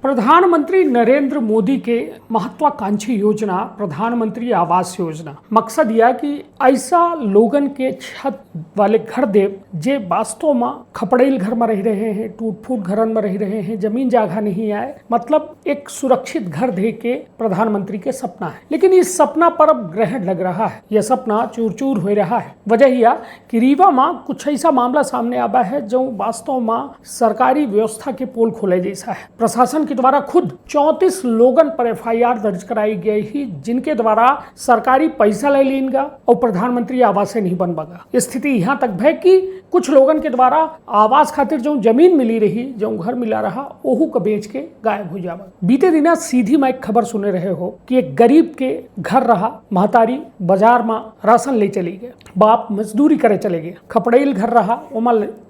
प्रधानमंत्री नरेंद्र मोदी के महत्वाकांक्षी योजना प्रधानमंत्री आवास योजना मकसद यह कि ऐसा लोगन के छत वाले घर देव जे वास्तव में खपड़ेल घर में रह रहे हैं, टूट फूट घरन में रह रहे हैं, जमीन जागा नहीं आए, मतलब एक सुरक्षित घर दे के प्रधानमंत्री के सपना है। लेकिन इस सपना पर अब ग्रहण लग रहा है, यह सपना चूर चूर हो रहा है। वजह यह कि रीवा में कुछ ऐसा मामला सामने आया है जो वास्तव में सरकारी व्यवस्था के पोल खोले जैसा है। प्रशासन के द्वारा खुद 34 लोगन पर FIR दर्ज कराई गई ही, जिनके द्वारा सरकारी पैसा ले लेगा और प्रधानमंत्री आवास नहीं बन पागा। स्थिति यहाँ तक है कि कुछ लोगन के द्वारा आवास खातिर जो जमीन मिली रही, जो घर मिला रहा, ओहू का बेच के गायब हो जावा। बीते दिना सीधी में एक खबर सुने रहे हो कि एक गरीब के घर रहा, महतारी बाजार में राशन ले चली गए, बाप मजदूरी करे चले गए। खपड़ेल घर रहा,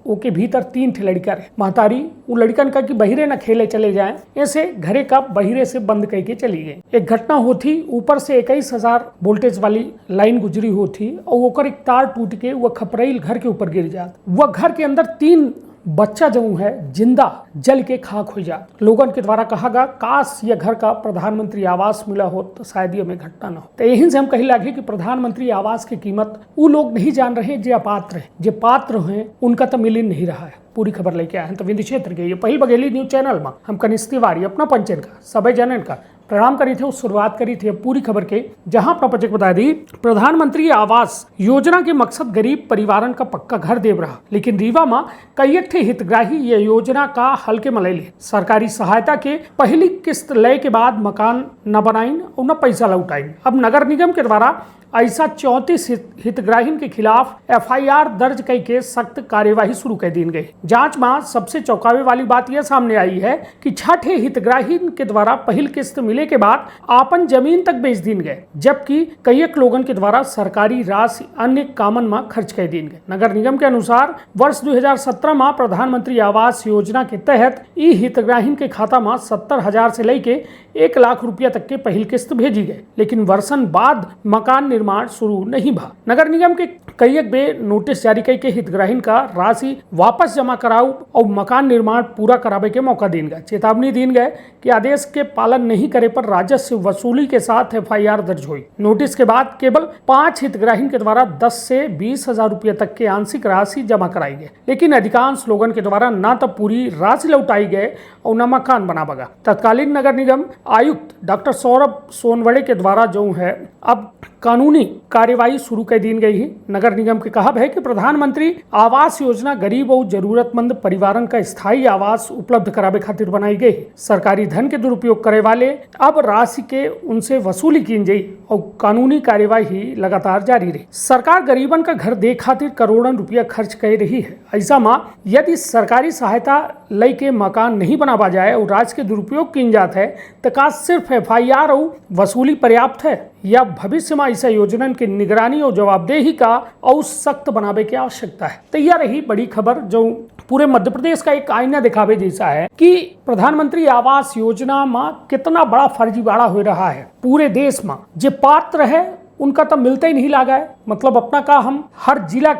ओके भीतर 3 ठे लड़का रहे। महतारी वो लड़कन का कि बहिरे न खेले चले जाएं, ऐसे घरे का बहिरे से बंद करके चली गई। एक घटना होती, ऊपर से 21,000 वोल्टेज वाली लाइन गुजरी होती और ओकर एक तार टूट के वह खपड़ेल घर के ऊपर गिर जात। वह घर के अंदर 3 बच्चा जो है जिंदा जल के खाक हो जात। लोगन के द्वारा कहा गया काश यह घर का प्रधानमंत्री आवास मिला हो तो शायद ये में घटना न हो। तो यही से हम कही लगे कि प्रधानमंत्री आवास की कीमत वो लोग नहीं जान रहे जो अपात्र है, जो पात्र हैं उनका तो मिल नहीं रहा है। पूरी खबर लेके आए हैं तो विंध्य क्षेत्र के ये पहल बघेली न्यूज चैनल में हम कनिष्ठ तिवारी अपना पंचन का सभी जनन का प्रणाम करी थे, शुरुआत करी थी पूरी खबर के, जहां अपना पंचक बता दी प्रधानमंत्री आवास योजना के मकसद गरीब परिवारन का पक्का घर देव रहा। लेकिन रीवा में कई हितग्राही ये योजना का हल्के में ले ले सरकारी सहायता के पहली किस्त ले के बाद मकान न बनाइन और न पैसा लौटाइन। अब नगर निगम के द्वारा ऐसा 34 हितग्राहीन के खिलाफ FIR दर्ज करके सख्त कार्यवाही शुरू कर दी गई। जांच में सबसे चौंकावे वाली बात यह सामने आई है कि 6 हितग्राहीन के द्वारा पहल किस्त मिले के बाद आपन जमीन तक बेच दी गए, जबकि कई लोगन के द्वारा सरकारी राशि अन्य कामन में खर्च कर दी गए। नगर निगम के अनुसार वर्ष 2017 में प्रधानमंत्री आवास योजना के तहत ई हितग्राहीन के खाता में 70,000 से लेके 1 लाख रुपया तक के पहल किस्त भेजी गए, लेकिन वर्षन बाद मकान निर्माण शुरू नहीं भा। नगर निगम के कई बे नोटिस जारी करके हितग्राहीन का राशि वापस जमा कराऊ और मकान निर्माण पूरा करावे के मौका दीन गए। चेतावनी दीन गए कि आदेश के पालन नहीं करे पर राजस्व वसूली के साथ FIR दर्ज हुई। नोटिस के बाद केवल 5 हितग्राहीन के द्वारा 10 से 20,000 रुपये तक के आंशिक राशि जमा कराई गई, लेकिन अधिकांश लोगों के द्वारा न तो पूरी राशि लौटाई गए और न मकान बना बगा। तत्कालीन नगर निगम आयुक्त डॉक्टर सौरभ सोनवड़े के द्वारा जो है अब कानूनी कार्यवाही शुरू कर दी गई है। नगर निगम के कहा है कि प्रधानमंत्री आवास योजना गरीब और जरूरतमंद परिवारन का स्थायी आवास उपलब्ध करावे खातिर बनाई गई। सरकारी धन के दुरुपयोग करे वाले अब राशि के उनसे वसूली की जाई और कानूनी कार्यवाही लगातार जारी रही। सरकार गरीबन का घर दे खातिर करोड़ों रुपया खर्च कर रही है। ऐसा में यदि सरकारी सहायता लय के मकान नहीं बनावा जाए और राज्य के दुरुपयोग की जात है तो का सिर्फ FIR और वसूली पर्याप्त है या भविष्य में ऐसा योजना की निगरानी और जवाबदेही का और सख्त बनावे की आवश्यकता है। तो यह रही बड़ी खबर जो पूरे मध्य प्रदेश का एक आईना दिखावे जैसा है कि प्रधानमंत्री आवास योजना में कितना बड़ा फर्जीवाड़ा हो रहा है। पूरे देश में जो पात्र है उनका तो मिलता ही नहीं लगा है। मतलब अपना का हम हर जिला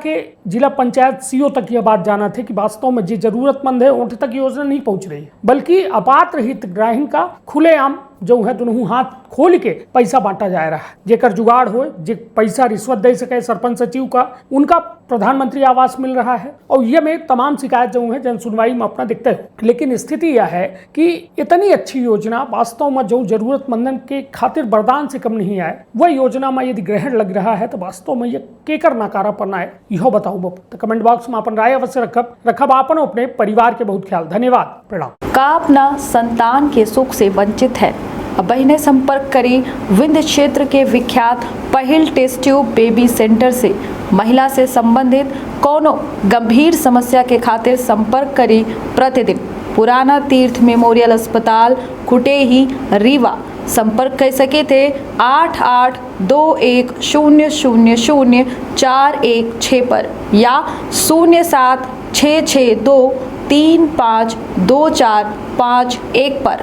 पंचायत CO तक यह बात जाना थे कि वास्तव में जो जरूरतमंद है उन तक योजना नहीं पहुंच रही है, बल्कि अपात्र हितग्राहीन का खुलेआम जो है दोनों हाथ खोल के पैसा बांटा जा रहा है। जेकर जुगाड़ हो, जे पैसा रिश्वत दे सके सरपंच सचिव का, उनका प्रधानमंत्री आवास मिल रहा है और ये में तमाम शिकायत जो है जन सुनवाई में अपना दिखते हैं। लेकिन स्थिति यह है कि इतनी अच्छी योजना वास्तव में जो जरूरतमंदन के खातिर वरदान से कम नहीं आए, वह योजना में यदि ग्रहण लग रहा है तो वास्तव में ये केकर नकारा पड़ना है यह बताऊ। तो कमेंट बॉक्स में अपन राय अवश्य रखब आपन अपने परिवार के बहुत ख्याल। धन्यवाद, प्रणाम। का अपना संतान के सुख से वंचित है, अब ने संपर्क करें विंध्य क्षेत्र के विख्यात पहल टेस्ट ट्यूब बेबी सेंटर से। महिला से संबंधित कोनो गंभीर समस्या के खातिर संपर्क करें प्रतिदिन पुराना तीर्थ मेमोरियल अस्पताल कुटेही रीवा। संपर्क कर सके थे 8821000416 पर या 076623524551 पर।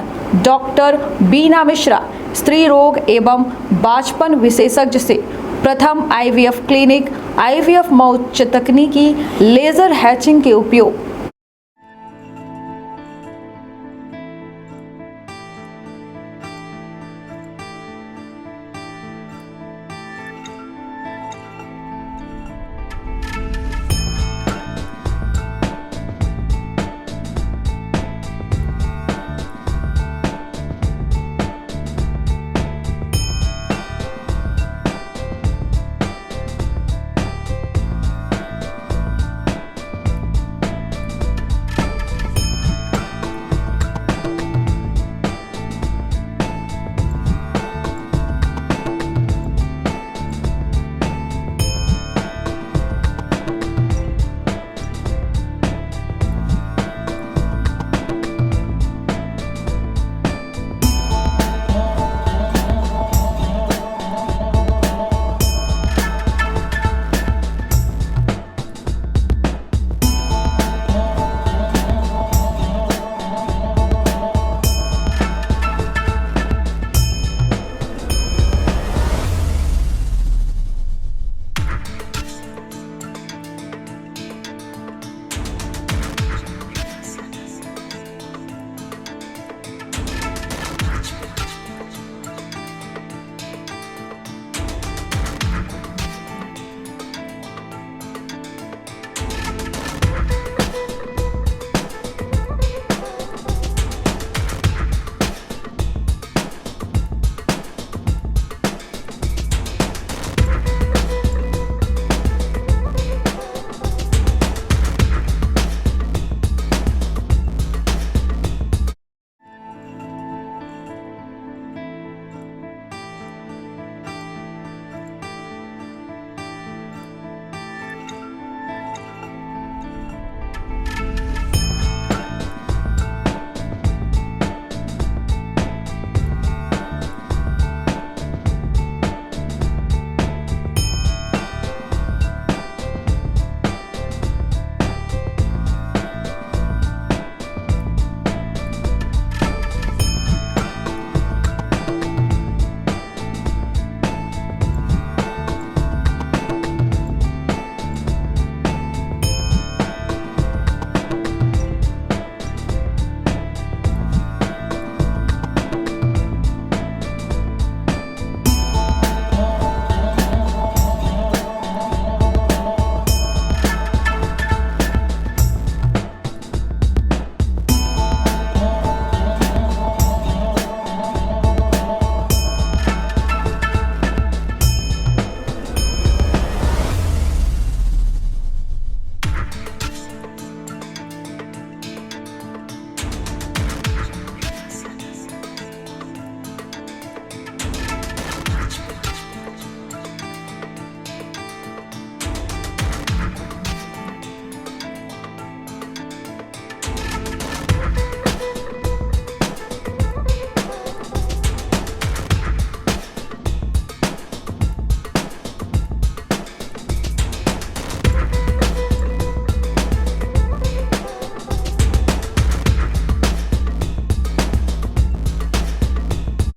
डॉक्टर बीना मिश्रा स्त्री रोग एवं बांझपन विशेषज्ञ से प्रथम IVF क्लिनिक, IVF मौच तकनीकी, लेजर हैचिंग के उपयोग,